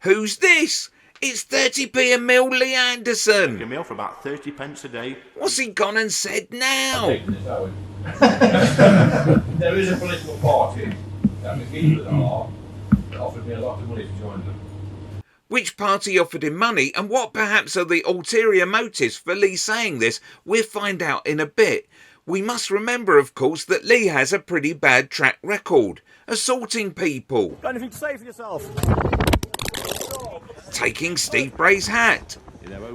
Who's this? It's 30p a mil Lee Anderson. A meal for about 30 pence a day. What's he gone and said now? There is a political party that McGee are that offered me a lot of money to join them. Which party offered him money and what perhaps are the ulterior motives for Lee saying this, we'll find out in a bit. We must remember, of course, that Lee has a pretty bad track record. Assaulting people. Got anything to say for yourself? Taking Steve Bray's hat.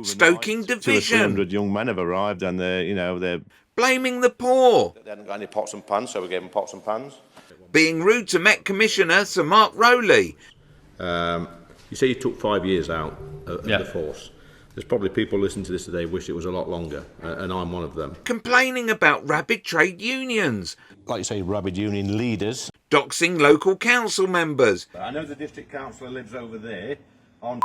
Stoking division. 200 young men have arrived and they're blaming the poor. They hadn't got any pots and pans, so we gave them pots and pans. Being rude to Met Commissioner Sir Mark Rowley. You say you took 5 years out of the force. There's probably people listening to this today wish it was a lot longer, and I'm one of them. Complaining about rabid trade unions. Like you say, rabid union leaders. Doxing local council members. I know the district councillor lives over there on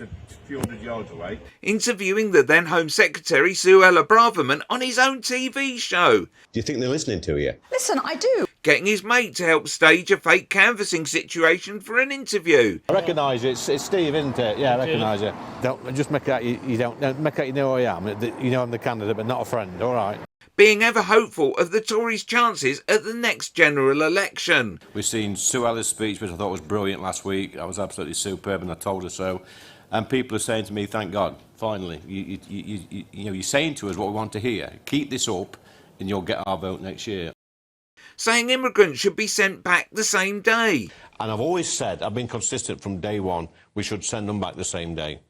a few hundred yards away. Interviewing the then Home Secretary Suella Braverman on his own TV show. Do you think they're listening to you? Listen, I do. Getting his mate to help stage a fake canvassing situation for an interview. I recognise you. It's Steve, isn't it? Yeah, I recognise you. Don't just make out you don't make out you know who I am. You know I'm the candidate, but not a friend. All right. Being ever hopeful of the Tories' chances at the next general election. We've seen Suella's speech, which I thought was brilliant last week. I was absolutely superb, and I told her so. And people are saying to me, "Thank God, finally, you're saying to us what we want to hear. Keep this up, and you'll get our vote next year." Saying immigrants should be sent back the same day. And I've always said, I've been consistent from day one, we should send them back the same day.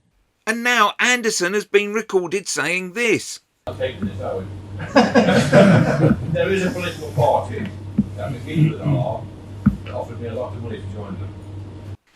And now Anderson has been recorded saying this. I'm taking this out. There is a political party that McGee are that offered me a lot of money to join them.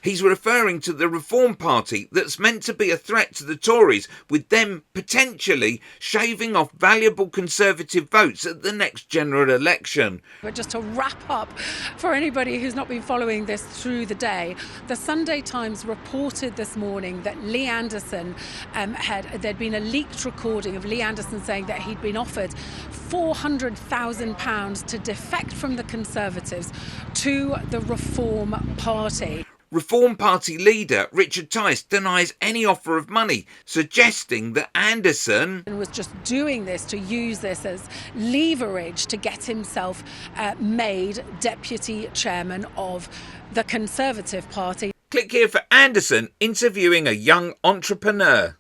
He's referring to the Reform Party that's meant to be a threat to the Tories, with them potentially shaving off valuable Conservative votes at the next general election. But just to wrap up, for anybody who's not been following this through the day, the Sunday Times reported this morning that Lee Anderson there'd been a leaked recording of Lee Anderson saying that he'd been offered £400,000 to defect from the Conservatives to the Reform Party. Reform Party leader Richard Tice denies any offer of money, suggesting that Anderson was just doing this to use this as leverage to get himself made deputy chairman of the Conservative Party. Click here for Anderson interviewing a young entrepreneur.